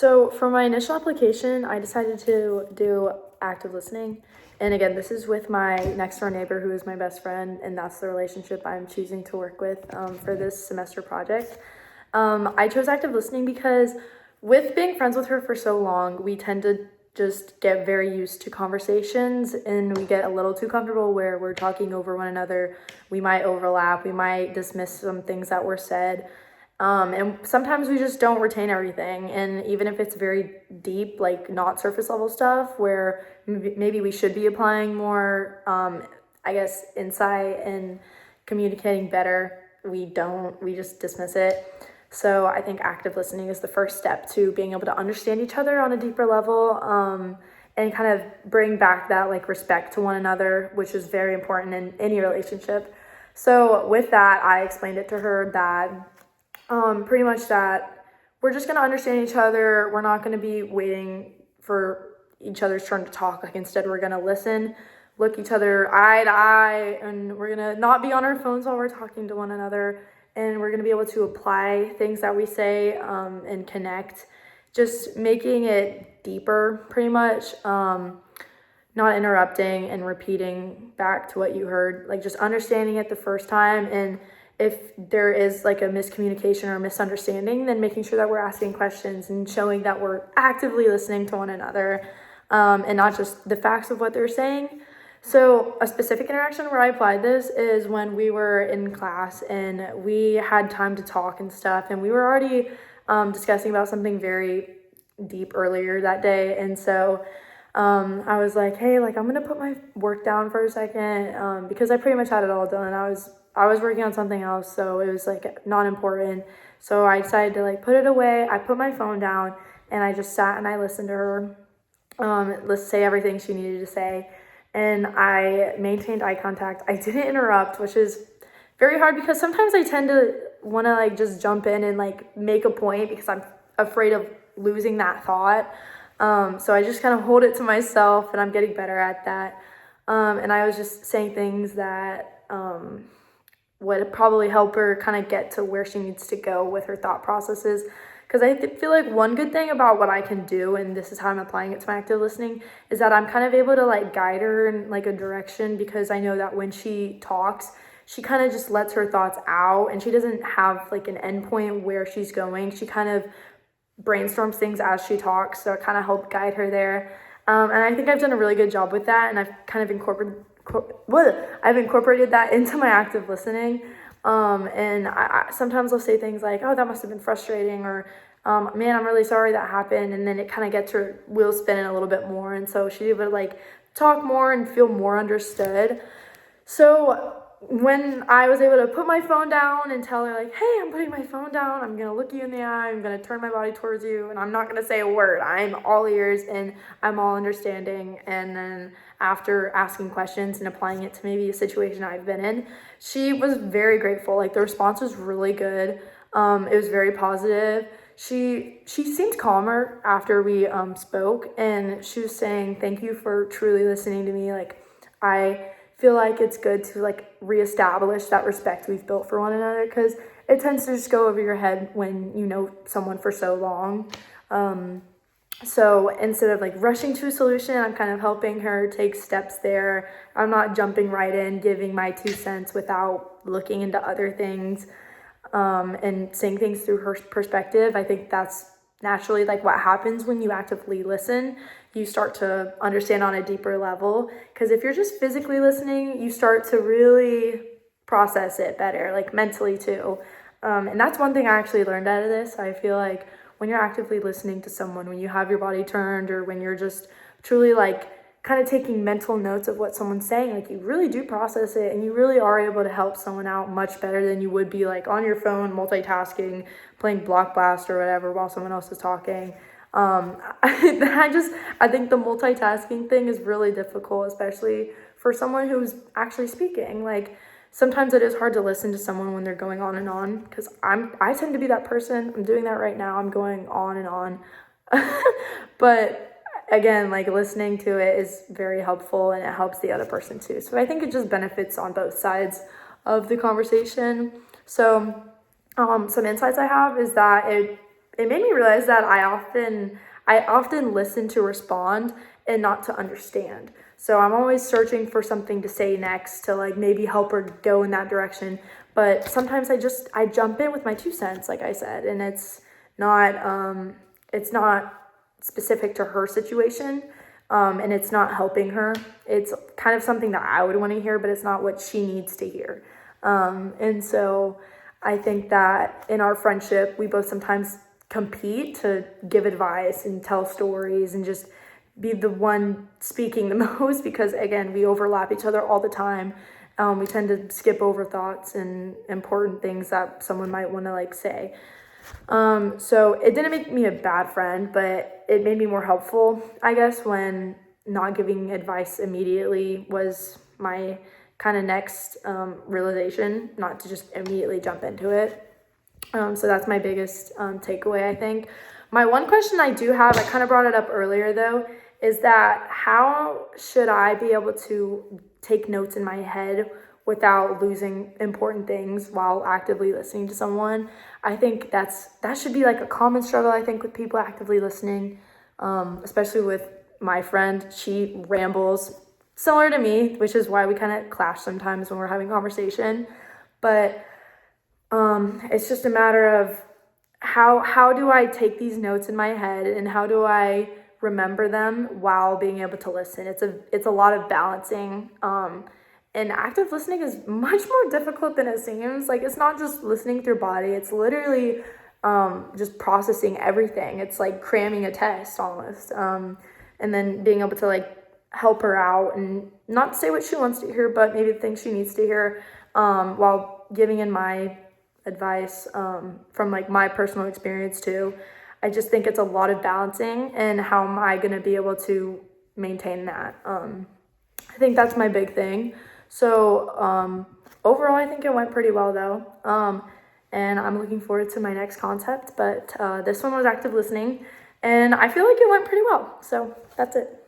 So for my initial application, I decided to do active listening. And again, this is with my next door neighbor who is my best friend, and that's the relationship I'm choosing to work with for this semester project. I chose active listening because with being friends with her for so long, we tend to just get very used to conversations and we get a little too comfortable where we're talking over one another. We might overlap, we might dismiss some things that were said. And sometimes we just don't retain everything. And even if it's very deep, like not surface level stuff, where maybe we should be applying more, I guess, insight and communicating better, we don't, we just dismiss it. So I think active listening is the first step to being able to understand each other on a deeper level, and kind of bring back that like respect to one another, which is very important in any relationship. So with that, I explained it to her that pretty much that we're just gonna understand each other. We're not gonna be waiting for each other's turn to talk. Like instead, we're gonna listen, look each other eye to eye, and we're gonna not be on our phones while we're talking to one another. And we're gonna be able to apply things that we say and connect, just making it deeper, pretty much. Not interrupting and repeating back to what you heard, like just understanding it the first time. And if there is like a miscommunication or a misunderstanding, then making sure that we're asking questions and showing that we're actively listening to one another, and not just the facts of what they're saying. So a specific interaction where I applied this is when we were in class and we had time to talk and stuff, and we were already discussing about something very deep earlier that day. And so I was like, hey, like I'm gonna put my work down for a second, because I pretty much had it all done. I was working on something else, so it was like not important. So I decided to like put it away. I put my phone down and I just sat and I listened to her, let's say everything she needed to say, and I maintained eye contact. I didn't interrupt, which is very hard because sometimes I tend to want to like just jump in and like make a point because I'm afraid of losing that thought. So I just kind of hold it to myself, and I'm getting better at that. And I was just saying things that would probably help her kind of get to where she needs to go with her thought processes. Because I feel like one good thing about what I can do, and this is how I'm applying it to my active listening, is that I'm kind of able to like guide her in like a direction, because I know that when she talks, she kind of just lets her thoughts out and she doesn't have like an endpoint where she's going. She kind of brainstorms things as she talks, so it kind of helped guide her there. And I think I've done a really good job with that, and I've kind of incorporated that into my active listening. And I sometimes I'll say things like, "Oh, that must have been frustrating," or "Man, I'm really sorry that happened," and then it kind of gets her wheels spinning a little bit more, and so she's able to like talk more and feel more understood. So when I was able to put my phone down and tell her like, hey, I'm putting my phone down, I'm gonna look you in the eye, I'm gonna turn my body towards you, and I'm not gonna say a word. I'm all ears and I'm all understanding. And then after asking questions and applying it to maybe a situation I've been in, she was very grateful. Like the response was really good. It was very positive. She seemed calmer after we spoke, and she was saying, thank you for truly listening to me. Like I feel like it's good to like reestablish that respect we've built for one another, because it tends to just go over your head when you know someone for so long. So instead of like rushing to a solution, I'm kind of helping her take steps there. I'm not jumping right in, giving my 2 cents without looking into other things, and seeing things through her perspective. I think that's naturally like what happens when you actively listen. You start to understand on a deeper level, because if you're just physically listening, you start to really process it better, like mentally too. And that's one thing I actually learned out of this. I feel like when you're actively listening to someone, when you have your body turned, or when you're just truly like kind of taking mental notes of what someone's saying, like you really do process it, and you really are able to help someone out much better than you would be like on your phone multitasking, playing Block Blast or whatever while someone else is talking. I think the multitasking thing is really difficult, especially for someone who's actually speaking. Like sometimes it is hard to listen to someone when they're going on, because I tend to be that person. I'm doing that right now. I'm going on and on. But again, like listening to it is very helpful, and it helps the other person too. So I think it just benefits on both sides of the conversation. So some insights I have is that it made me realize that I often listen to respond and not to understand. So I'm always searching for something to say next to like maybe help her go in that direction. But sometimes I jump in with my 2 cents, like I said, and it's not specific to her situation. And it's not helping her. It's kind of something that I would want to hear, but it's not what she needs to hear. And so I think that in our friendship, we both sometimes compete to give advice and tell stories and just be the one speaking the most because, again, we overlap each other all the time. We tend to skip over thoughts and important things that someone might want to like say. So it didn't make me a bad friend, but it made me more helpful, I guess, when not giving advice immediately was my kind of next realization, not to just immediately jump into it. So that's my biggest takeaway, I think. My one question I do have, I kind of brought it up earlier though, is that how should I be able to take notes in my head without losing important things while actively listening to someone? I think that should be like a common struggle, I think, with people actively listening, especially with my friend. She rambles similar to me, which is why we kind of clash sometimes when we're having conversation. But it's just a matter of how do I take these notes in my head and how do I remember them while being able to listen. It's a lot of balancing. And active listening is much more difficult than it seems. Like, it's not just listening through body, it's literally just processing everything. It's like cramming a test almost. And then being able to like help her out and not say what she wants to hear, but maybe the things she needs to hear, while giving in my advice from like my personal experience too. I just think it's a lot of balancing, and how am I going to be able to maintain that? I think that's my big thing. So overall, I think it went pretty well though. And I'm looking forward to my next concept, but this one was active listening, and I feel like it went pretty well. So that's it.